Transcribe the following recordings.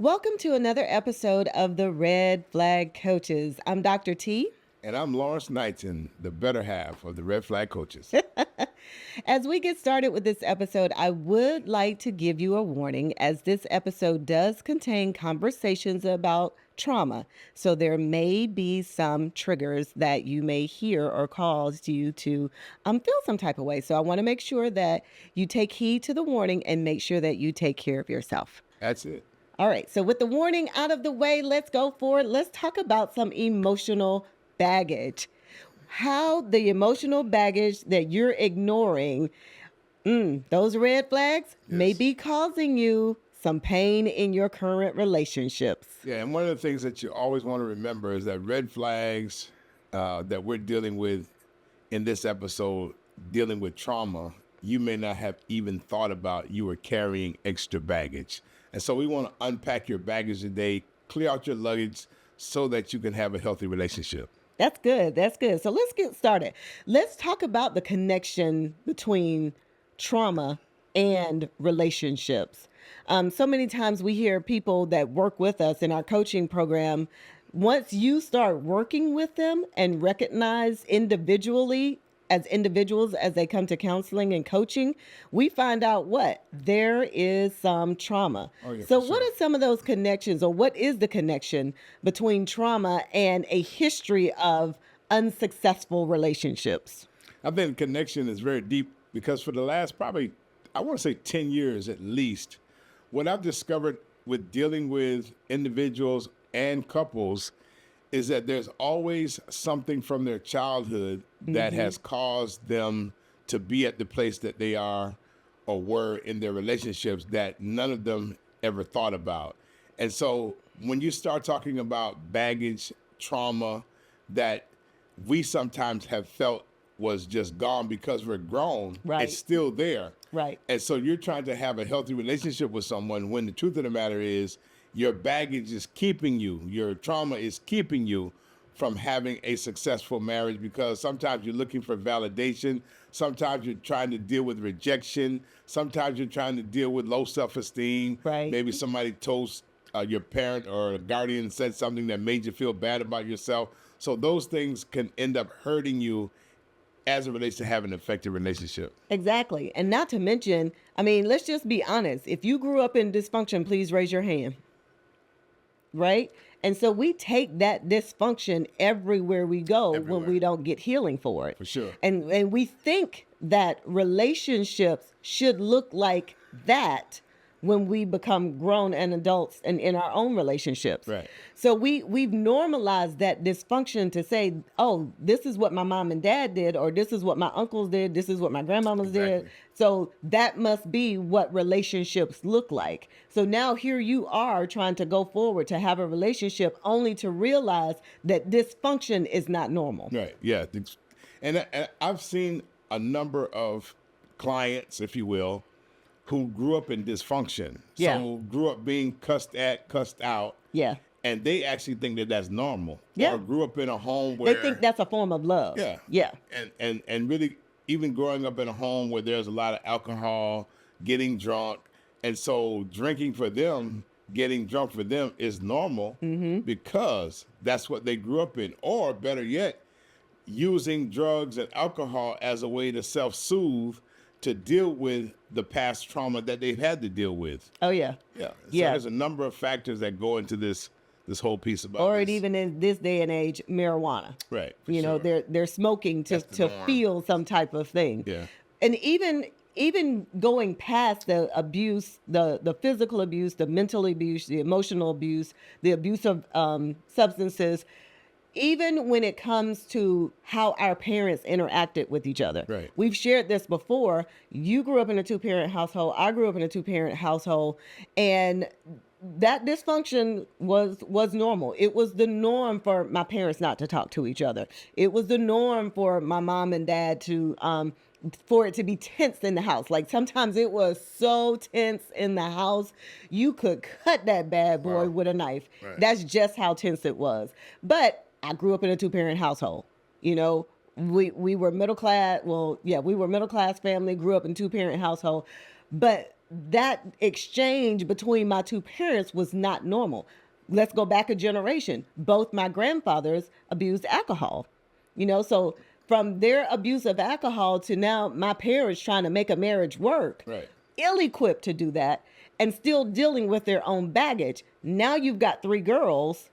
Welcome to another episode of the Red Flag Coaches. I'm Dr. T. And I'm Lawrence Knighton, the better half of the Red Flag Coaches. As we get started with this episode, I would like to give you a warning as this episode does contain conversations about trauma. So there may be some triggers that you may hear or cause you to feel some type of way. So I want to make sure that you take heed to the warning and make sure that you take care of yourself. That's it. All right. So with the warning out of the way, let's go forward. Let's talk about some emotional baggage. How the emotional baggage that you're ignoring, those red flags may be causing you some pain in your current relationships. Yeah, and one of the things that you always want to remember is that red flags that we're dealing with in this episode, dealing with trauma, you may not have even thought about you were carrying extra baggage. And so we want to unpack your baggage today, clear out your luggage so that you can have a healthy relationship. That's good. That's good. So let's get started. Let's talk about the connection between trauma and relationships. So many times we hear people that work with us in our coaching program, once you start working with them and recognize individuals as they come to counseling and coaching, we find out what? There is some trauma. So what are some of those connections, or what is the connection between trauma and a history of unsuccessful relationships? I think the connection is very deep because for the last probably, I want to say 10 years at least, what I've discovered with dealing with individuals and couples is that there's always something from their childhood that has caused them to be at the place that they are or were in their relationships that none of them ever thought about. And so when you start talking about baggage, trauma that we sometimes have felt was just gone because we're grown, it's still there. Right. And so you're trying to have a healthy relationship with someone when the truth of the matter is your baggage is keeping you, your trauma is keeping you from having a successful marriage because sometimes you're looking for validation. Sometimes you're trying to deal with rejection. Sometimes you're trying to deal with low self-esteem. Right. Maybe somebody told your parent or a guardian said something that made you feel bad about yourself. So those things can end up hurting you as it relates to having an effective relationship. Exactly. And not to mention, let's just be honest. If you grew up in dysfunction, please raise your hand. Right? And so we take that dysfunction everywhere we go when we don't get healing for it. For sure. And we think that relationships should look like that when we become grown and adults and in our own relationships. Right. So we've normalized that dysfunction to say, oh, this is what my mom and dad did, or this is what my uncles did, this is what my grandmamas did. So that must be what relationships look like. So now here you are trying to go forward to have a relationship only to realize that dysfunction is not normal. Right. Yeah. And I've seen a number of clients, if you will, who grew up in dysfunction. Yeah. Some who grew up being cussed at, cussed out. Yeah. And they actually think that that's normal. Yeah. Or grew up in a home where They think that's a form of love. Yeah. Yeah. And really even growing up in a home where there's a lot of alcohol, getting drunk. And so drinking for them, getting drunk for them is normal because that's what they grew up in. Or better yet, using drugs and alcohol as a way to self-soothe to deal with the past trauma that they've had to deal with. Oh, yeah. Yeah. So Yeah. there's a number of factors that go into this whole piece about Or this. even in this day and age, marijuana. Right. You know, they're smoking to norm. feel some type of thing. Yeah. And even going past the abuse, the physical abuse, the mental abuse, the emotional abuse, the abuse of substances, even when it comes to how our parents interacted with each other. Right. We've shared this before. You grew up in a two-parent household. I grew up in a two-parent household. And that dysfunction was normal. It was the norm for my parents not to talk to each other. It was the norm for my mom and dad to for it to be tense in the house. Like sometimes it was so tense in the house, you could cut that bad boy with a knife. Right. That's just how tense it was. But I grew up in a two-parent household. You know, we were middle class. Well, yeah, we were middle class family, grew up in two-parent household. But that exchange between my two parents was not normal. Let's go back a generation. Both my grandfathers abused alcohol. So from their abuse of alcohol to now my parents trying to make a marriage work, Right. ill equipped to do that and still dealing with their own baggage. Now you've got three girls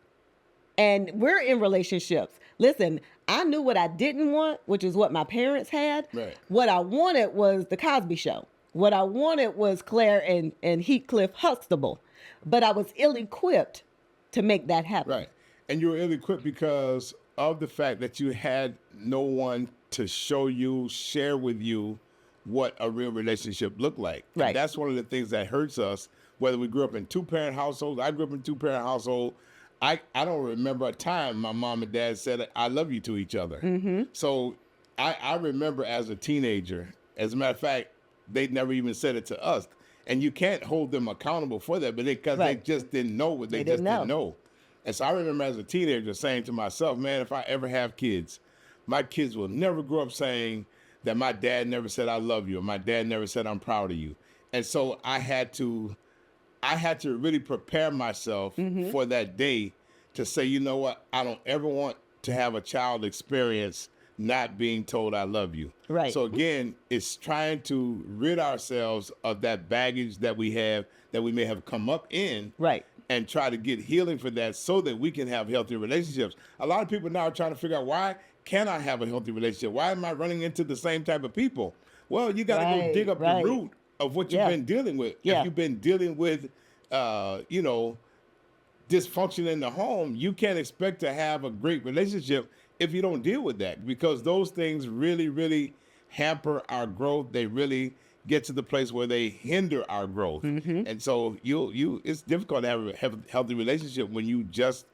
and we're in relationships. Listen, I knew what I didn't want, which is what my parents had. Right. What I wanted was the Cosby Show. What I wanted was Claire and Heathcliff Huxtable. But I was ill equipped to make that happen. Right. And you were ill-equipped because of the fact that you had no one to show you, share with you what a real relationship looked like. Right. And that's one of the things that hurts us, whether we grew up in two-parent households. I grew up in a two-parent household. I don't remember a time my mom and dad said, I love you to each other. Mm-hmm. So I remember as a teenager, as a matter of fact, they never even said it to us. And you can't hold them accountable for that, but because they just didn't know what they just didn't know. And so I remember as a teenager saying to myself, man, if I ever have kids, my kids will never grow up saying that my dad never said I love you or my dad never said I'm proud of you. And so I had to really prepare myself for that day to say, you know what, I don't ever want to have a child experience not being told I love you. Right. So again, it's trying to rid ourselves of that baggage that we have, that we may have come up in. Right. And try to get healing for that so that we can have healthy relationships. A lot of people now are trying to figure out, why can't I have a healthy relationship? Why am I running into the same type of people? Well, you got to go dig up the root of what you've been dealing with. If you've been dealing with, dysfunction in the home, you can't expect to have a great relationship if you don't deal with that, because those things really, really hamper our growth. They really get to the place where they hinder our growth. And so it's difficult to have a healthy relationship when you just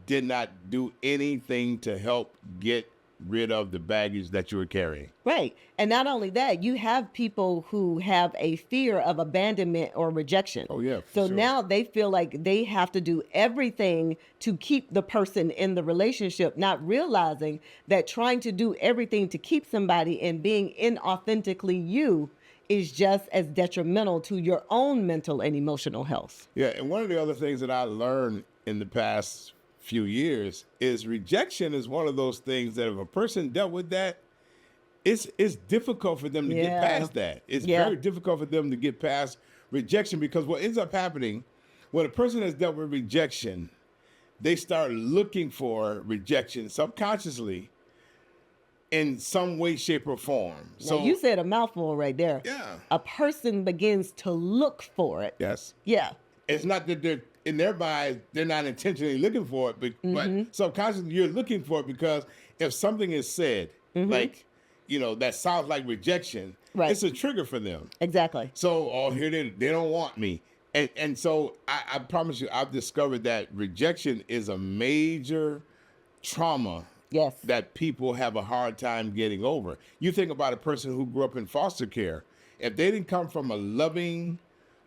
did not do anything to help get rid of the baggage that you were carrying. Right. And not only that, you have people who have a fear of abandonment or rejection. Oh, yeah. So now they feel like they have to do everything to keep the person in the relationship, not realizing that trying to do everything to keep somebody and being inauthentically you is just as detrimental to your own mental and emotional health. Yeah. And one of the other things that I learned in the past few years is rejection is one of those things that if a person dealt with that, it's difficult for them to get past that. It's very difficult for them to get past rejection, because what ends up happening when a person has dealt with rejection, they start looking for rejection subconsciously in some way, shape, or form. So you said a mouthful right there. Yeah. A person begins to look for it. Yes. Yeah. It's not that they're in their minds, they're not intentionally looking for it, but subconsciously you're looking for it, because if something is said, like, that sounds like rejection, it's a trigger for them. Exactly. So, here they don't want me. And so I promise you, I've discovered that rejection is a major trauma that people have a hard time getting over. You think about a person who grew up in foster care. If they didn't come from a loving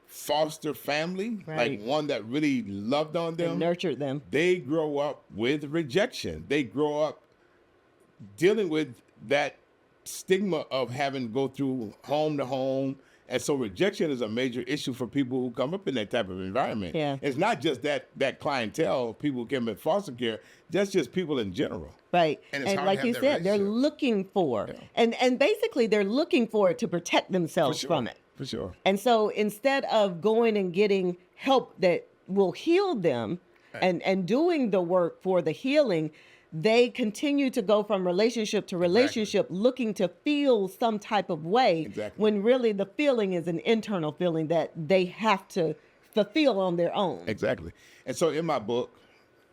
foster family, like one that really loved on them, and nurtured them, they grow up with rejection. They grow up dealing with that stigma of having to go through home to home. And so rejection is a major issue for people who come up in that type of environment. Yeah. It's not just that clientele, people who come in foster care, that's just people in general. Right. And And like you said, they're looking for, and basically they're looking for it to protect themselves from it. For sure. And so instead of going and getting help that will heal them and doing the work for the healing, they continue to go from relationship to relationship looking to feel some type of way when really the feeling is an internal feeling that they have to fulfill on their own. Exactly. And so in my book,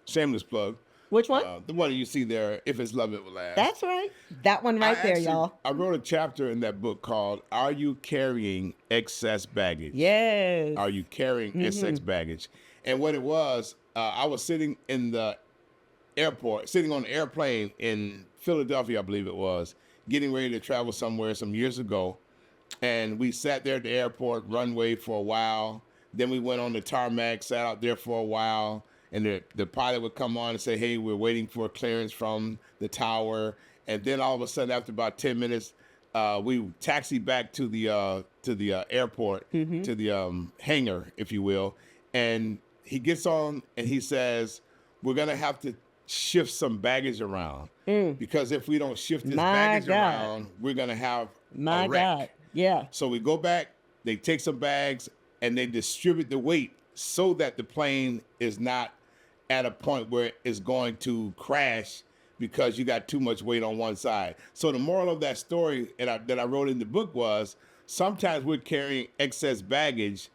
shameless plug. Which one? The one you see there, If It's Love, It Will Last. That's right. That one right there, y'all. I wrote a chapter in that book called Are You Carrying Excess Baggage? Yes. Are you carrying excess baggage? And what it was, I was sitting in the airport, sitting on an airplane in Philadelphia, I believe it was, getting ready to travel somewhere some years ago. And we sat there at the airport runway for a while. Then we went on the tarmac, sat out there for a while. And the pilot would come on and say, hey, we're waiting for clearance from the tower. And then all of a sudden, after about 10 minutes, we taxi back to the airport, to the hangar, if you will, and he gets on and he says, "We're gonna have to shift some baggage around because if we don't shift this My baggage God. around, we're gonna have My a wreck." God. Yeah. So we go back, they take some bags, and they distribute the weight so that the plane is not at a point where it's going to crash because you got too much weight on one side. So the moral of that story that I wrote in the book was sometimes we're carrying excess baggage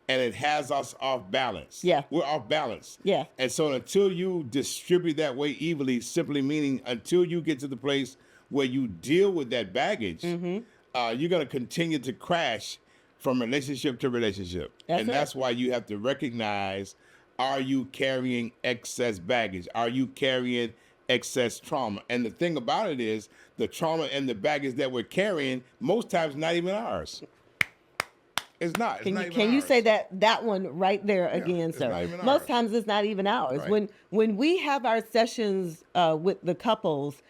and it has us off balance. Yeah. We're off balance. Yeah. And so until you distribute that weight evenly, simply meaning until you get to the place where you deal with that baggage, you're going to continue to crash from relationship to relationship. That's why you have to recognize, are you carrying excess baggage? Are you carrying excess trauma? And the thing about it is the trauma and the baggage that we're carrying most times not even ours. It's not. It's not even Can you ours. say that one right there again, it's sir? not even Most ours. times it's not even ours. Right. When we have our sessions with the couples,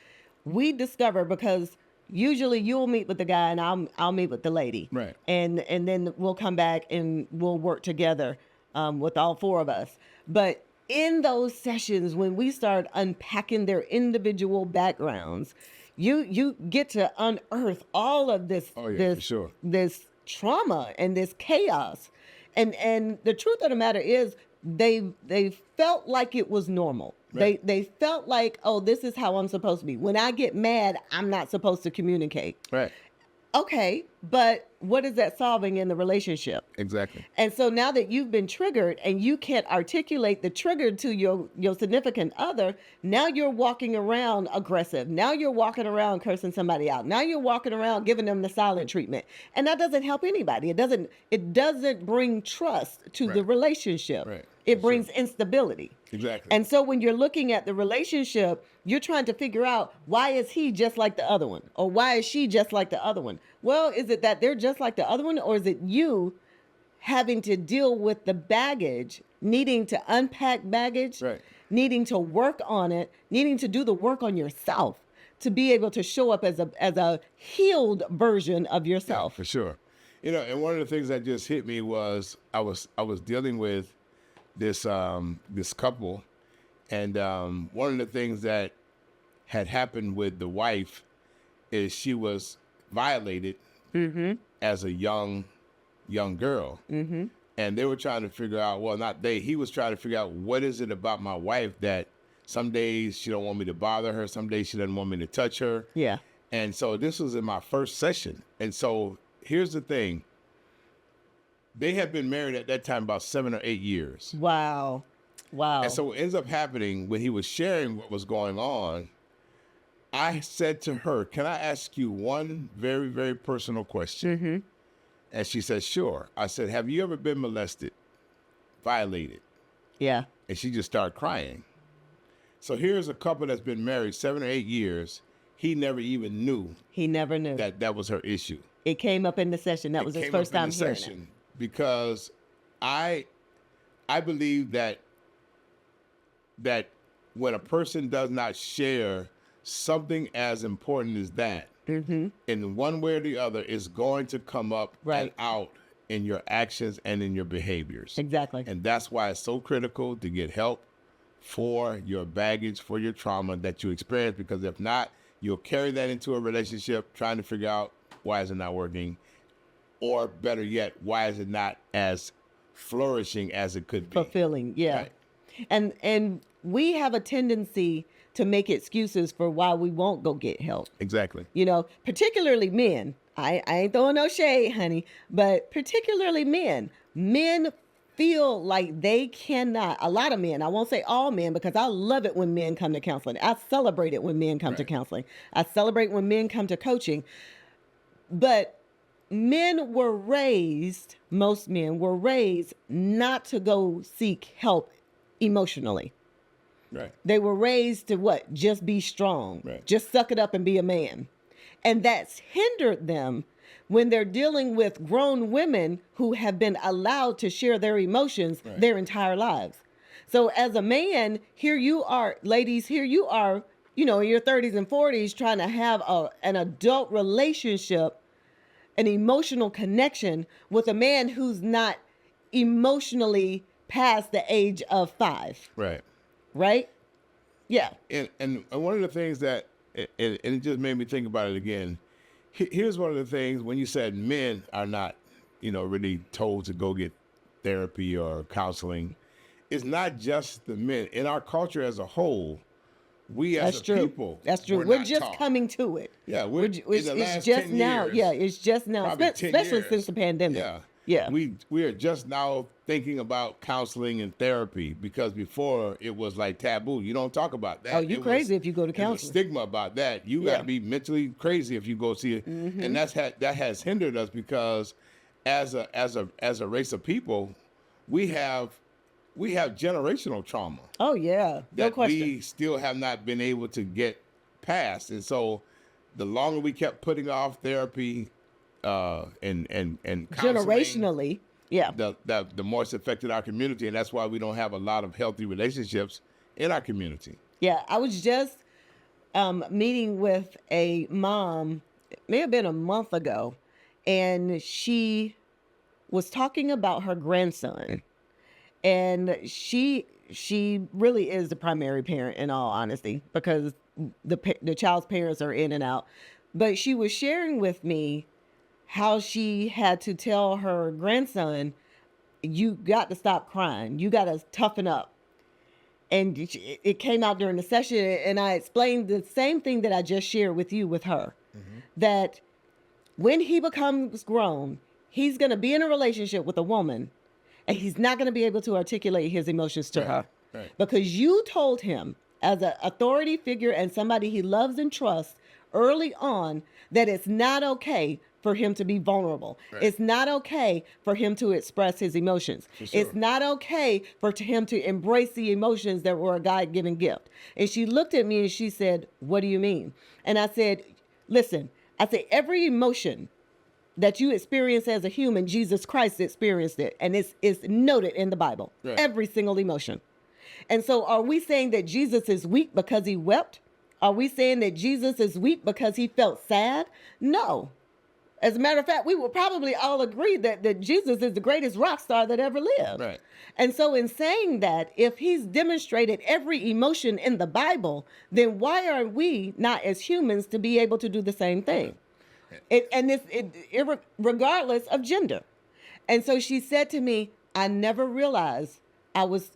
we discover, because usually you'll meet with the guy and I'll meet with the lady, Right. And then we'll come back and we'll work together with all four of us. But in those sessions, when we start unpacking their individual backgrounds, you get to unearth all of this Oh, yeah, this for sure. this trauma and this chaos, and the truth of the matter is they felt like it was normal. Right. They felt like, oh, this is how I'm supposed to be. When I get mad, I'm not supposed to communicate. Right. Okay, but what is that solving in the relationship? Exactly. And so now that you've been triggered and you can't articulate the trigger to your significant other, now you're walking around aggressive. Now you're walking around cursing somebody out. Now you're walking around giving them the silent treatment. And that doesn't help anybody. It doesn't bring trust to the Right. relationship. Right. It For brings sure. instability. Exactly. And so when you're looking at the relationship, you're trying to figure out, why is he just like the other one? Or why is she just like the other one? Well, is it that they're just like the other one? Or is it you having to deal with the baggage, needing to unpack baggage, Right. needing to work on it, needing to do the work on yourself to be able to show up as a healed version of Yeah, yourself? for sure. And one of the things that just hit me was I was dealing with this this couple, and one of the things that had happened with the wife is she was violated as a young girl, and they were trying to figure out. Well, not they. He was trying to figure out, what is it about my wife that some days she don't want me to bother her, some days she doesn't want me to touch her. Yeah. And so this was in my first session. And so here's the thing. They had been married at that time about 7 or 8 years. Wow. And so what ends up happening when he was sharing what was going on, I said to her, "Can I ask you one very, very personal question?" And she said, "Sure." I said, "Have you ever been molested, violated?" Yeah. And she just started crying. So here's a couple that's been married 7 or 8 years. He never even knew He never knew. that was her issue. It came up in the session. That was his Came first up in time the hearing it. session because I believe that when a person does not share something as important as that, in one way or the other, is going to come up Right. and out in your actions and in your behaviors. Exactly. And that's why it's so critical to get help for your baggage, for your trauma that you experience, because if not, you'll carry that into a relationship trying to figure out, why is it not working? Or better yet, why is it not as flourishing as it could be? Fulfilling. Yeah. Right. And we have a tendency to make excuses for why we won't go get help. Exactly. You know, particularly men. I ain't throwing no shade, honey, but particularly men. Men feel like they cannot, a lot of men, I won't say all men, because I love it when men come to counseling. I celebrate it when men come to Right. counseling. I celebrate when men come to coaching. But men were raised, most men were raised not to go seek help emotionally. Right. They were raised to what? Just be strong. Right. Just suck it up and be a man. And that's hindered them when they're dealing with grown women who have been allowed to share their emotions their entire lives. So as a man, here you are, ladies, here you are in your 30s and 40s trying to have an adult relationship, an emotional connection with a man who's not emotionally past the age of 5, Right. right? Yeah. And one of the things that, and it just made me think about it again. Here's one of the things when you said men are not, really told to go get therapy or counseling. It's not just the men. In our culture as a whole, we as That's a true. people, That's true. we're We're not just taught. coming to it. Yeah, We're, in ju- the it's last just 10 now. years, Yeah, it's just now, probably 10 especially years. since the pandemic. Yeah. Yeah. We are just now thinking about counseling and therapy because before it was like taboo. You don't talk about that. Oh, you crazy if you go to There's a counseling. stigma about that. You got Yeah. to be mentally crazy if you go see it. And that has hindered us because as a race of people, we have generational trauma Oh yeah, no that question. we still have not been able to get past. And so the longer we kept putting off therapy and counseling, Generationally, yeah. the more it's affected our community. And that's why we don't have a lot of healthy relationships in our community. Yeah, I was just meeting with a mom, it may have been a month ago, and she was talking about her grandson. And she really is the primary parent in all honesty because the child's parents are in and out. But she was sharing with me how she had to tell her grandson, "You got to stop crying. You got to toughen up." And it came out during the session, and I explained the same thing that I just shared with you with her, that when he becomes grown, he's going to be in a relationship with a woman, and he's not going to be able to articulate his emotions to her Right. because you told him as an authority figure and somebody he loves and trusts early on that it's not okay for him to be vulnerable. Right. It's not okay for him to express his emotions. For sure. It's not okay for him to embrace the emotions that were a God-given gift. And she looked at me and she said, "What do you mean?" And I said, "Listen, I said every emotion that you experience as a human, Jesus Christ experienced it. And it's noted in the Bible, Right. every single emotion. And so are we saying that Jesus is weak because he wept? Are we saying that Jesus is weak because he felt sad? No. As a matter of fact, we will probably all agree that Jesus is the greatest rock star that ever lived. Right. And so in saying that, if he's demonstrated every emotion in the Bible, then why are we not as humans to be able to do the same thing? Regardless of gender. And so she said to me, "I never realized I was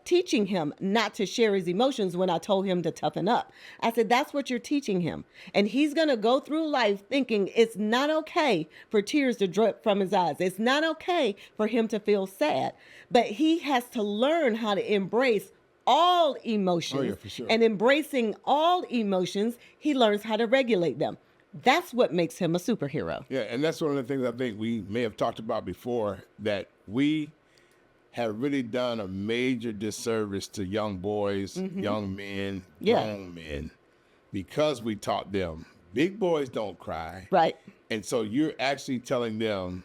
teaching him not to share his emotions when I told him to toughen up." I said, "That's what you're teaching him. And he's going to go through life thinking it's not okay for tears to drip from his eyes. It's not okay for him to feel sad. But he has to learn how to embrace all emotions." Oh, yeah, for sure. And embracing all emotions, he learns how to regulate them. That's what makes him a superhero. Yeah, and that's one of the things I think we may have talked about before, that we have really done a major disservice to young boys, young men, Yeah. grown men, because we taught them big boys don't cry. Right. And so you're actually telling them,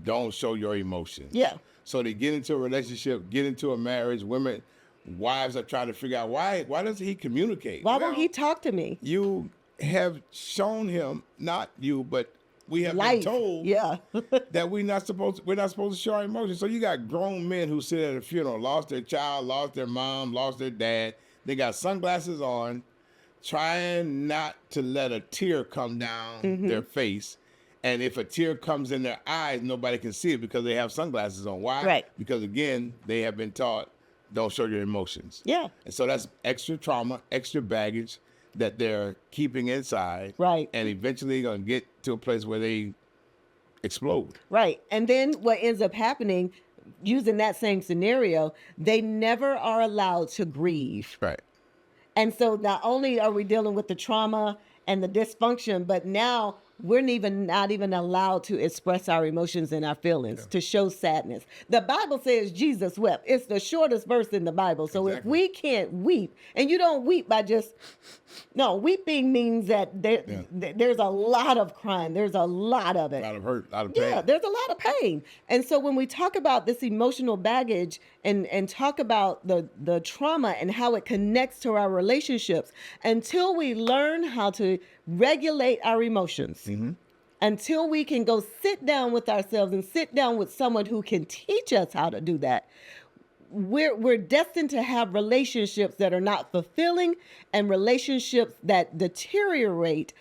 don't show your emotions. Yeah. So they get into a relationship, get into a marriage, wives are trying to figure out why doesn't he communicate? Why Well, won't he talk to me? You have shown him, not you, but we have Life. been told Yeah. that we're not supposed to show our emotions. So you got grown men who sit at a funeral, lost their child, lost their mom, lost their dad. They got sunglasses on, trying not to let a tear come down their face. And if a tear comes in their eyes, nobody can see it because they have sunglasses on. Why? Right. Because again, they have been taught, don't show your emotions. Yeah. And so that's extra trauma, extra baggage that they're keeping inside. Right. And eventually going to get to a place where they explode. Right. And then what ends up happening, using that same scenario, they never are allowed to grieve. Right. And so not only are we dealing with the trauma and the dysfunction, but now we're not even allowed to express our emotions and our feelings, to show sadness. The Bible says Jesus wept. It's the shortest verse in the Bible. So if Exactly. we can't weep, and you don't weep by just, no, weeping means that there's a lot of crying. There's a lot of A it. lot of hurt, a lot of pain. Yeah, there's a lot of pain. And so when we talk about this emotional baggage and talk about the trauma and how it connects to our relationships, until we learn how to regulate our emotions, until we can go sit down with ourselves and sit down with someone who can teach us how to do that, we're destined to have relationships that are not fulfilling and relationships that deteriorate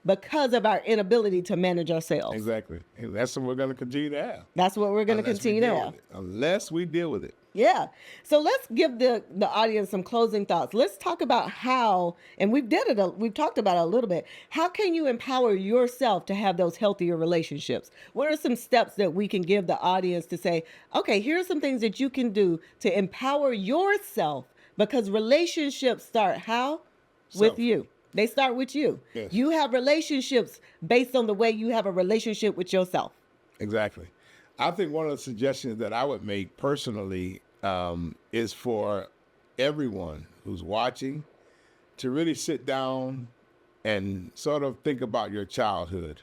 because of our inability to manage ourselves. Exactly. And that's what we're going to continue to have. That's what we're going to Unless we continue to deal have. with it. Unless we deal with it. Yeah. So let's give the audience some closing thoughts. Let's talk about how, and we've talked about it a little bit. How can you empower yourself to have those healthier relationships? What are some steps that we can give the audience to say, okay, here's some things that you can do to empower yourself? Because relationships start how? With Self. you. They start with you. Yes. You have relationships based on the way you have a relationship with yourself. Exactly. I think one of the suggestions that I would make personally is for everyone who's watching to really sit down and sort of think about your childhood.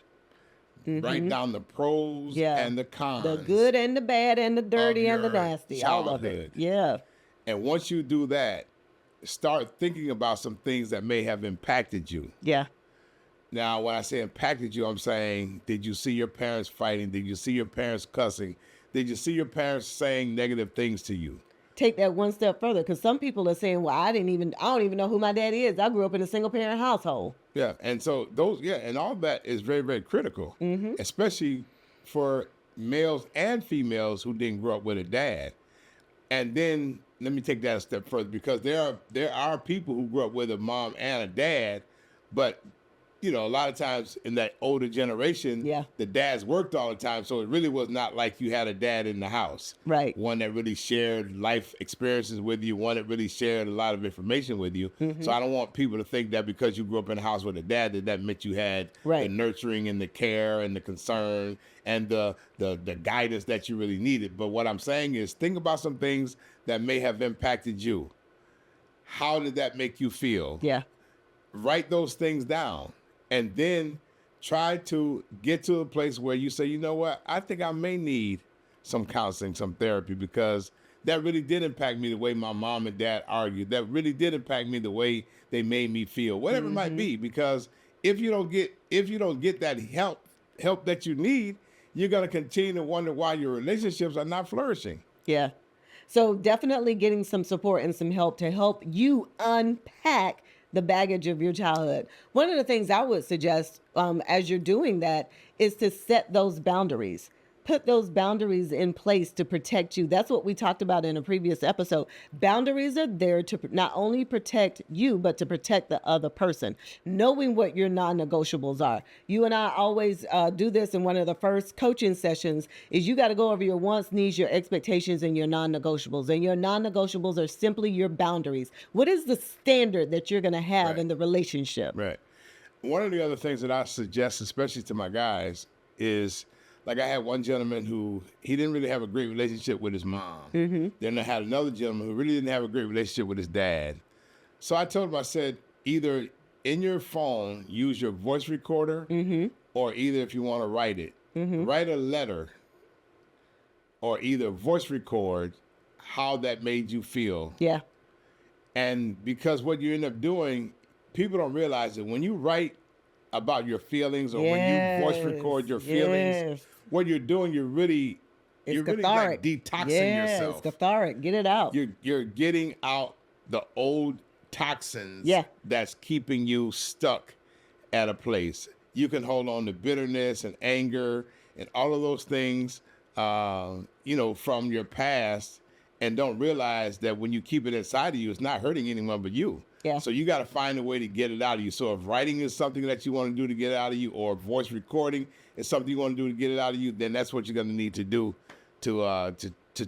Write down the pros and the cons. The good and the bad and the dirty and the your nasty. All of it. childhood. Yeah. And once you do that, start thinking about some things that may have impacted you. Yeah. Now, when I say impacted you, I'm saying, did you see your parents fighting? Did you see your parents cussing? Did you see your parents saying negative things to you? Take that one step further, because some people are saying, well, I don't even know who my daddy is. I grew up in a single parent household. Yeah. And so and all that is very, very critical, especially for males and females who didn't grow up with a dad. And then let me take that a step further, because there are people who grew up with a mom and a dad, but a lot of times in that older generation, the dads worked all the time, so it really was not like you had a dad in the house. Right. One that really shared life experiences with you, one that really shared a lot of information with you. So I don't want people to think that because you grew up in a house with a dad, that meant you had the nurturing and the care and the concern and the guidance that you really needed. But what I'm saying is, think about some things that may have impacted you. How did that make you feel? Yeah. Write those things down. And then try to get to a place where you say, you know what, I think I may need some counseling, some therapy, because that really did impact me the way my mom and dad argued. That really did impact me the way they made me feel, whatever it might be. Because if you don't get that help that you need, you're going to continue to wonder why your relationships are not flourishing. Yeah. So definitely getting some support and some help to help you unpack the baggage of your childhood. One of the things I would suggest as you're doing that is to set those boundaries. Put those boundaries in place to protect you. That's what we talked about in a previous episode. Boundaries are there to not only protect you, but to protect the other person. Knowing what your non-negotiables are. You and I always do this in one of the first coaching sessions, is you got to go over your wants, needs, your expectations, and your non-negotiables. And your non-negotiables are simply your boundaries. What is the standard that you're going to have in the relationship? Right. One of the other things that I suggest, especially to my guys, is, like, I had one gentleman who, he didn't really have a great relationship with his mom. Then I had another gentleman who really didn't have a great relationship with his dad. So I told him, I said, either in your phone, use your voice recorder, or either if you want to write it, write a letter, or either voice record how that made you feel. Yeah. And because what you end up doing, people don't realize that when you write about your feelings, or when you voice record your feelings, what you're doing, you're really like detoxing yourself. It's cathartic. Get it out. You're getting out the old toxins that's keeping you stuck at a place. You can hold on to bitterness and anger and all of those things, from your past, and don't realize that when you keep it inside of you, it's not hurting anyone but you. Yeah. So you got to find a way to get it out of you. So if writing is something that you want to do to get it out of you, or voice recording is something you want to do to get it out of you, then that's what you're going to need to do to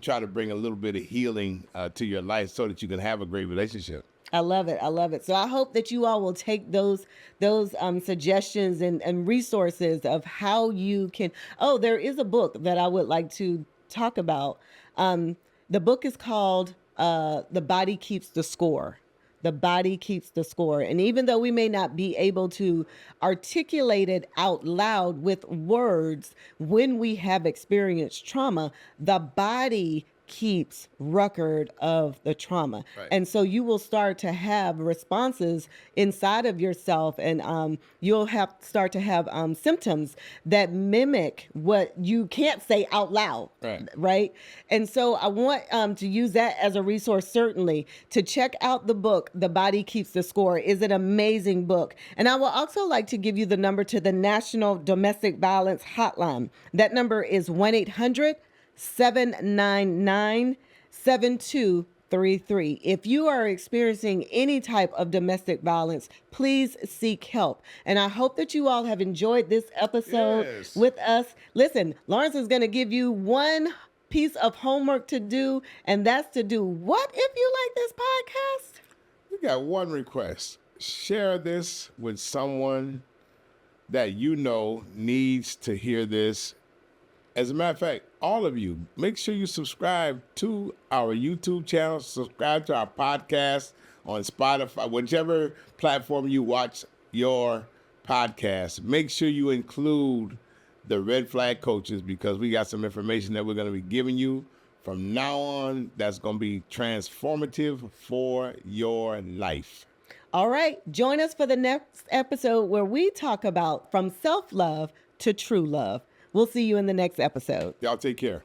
try to bring a little bit of healing to your life so that you can have a great relationship. I love it. I love it. So I hope that you all will take those suggestions and resources of how you can. Oh, there is a book that I would like to talk about. The book is called "The Body Keeps the Score." The body keeps the score. And even though we may not be able to articulate it out loud with words when we have experienced trauma, the body keeps record of the trauma. Right. And so you will start to have responses inside of yourself, and you'll have start to have symptoms that mimic what you can't say out loud. Right. Right. And so I want to use that as a resource, certainly, to check out the book, The Body Keeps the Score. Is an amazing book. And I will also like to give you the number to the National Domestic Violence Hotline. That number is 1-800-799-7233. If you are experiencing any type of domestic violence, please seek help. And I hope that you all have enjoyed this episode Yes. with us. Listen, Lawrence is going to give you one piece of homework to do, and that's to do what if you like this podcast? We got one request. Share this with someone that you know needs to hear this. As a matter of fact, all of you, make sure you subscribe to our YouTube channel, subscribe to our podcast on Spotify, whichever platform you watch your podcast. Make sure you include the Red Flag Coaches, because we got some information that we're going to be giving you from now on that's going to be transformative for your life. All right, join us for the next episode where we talk about from self-love to true love. We'll see you in the next episode. Y'all take care.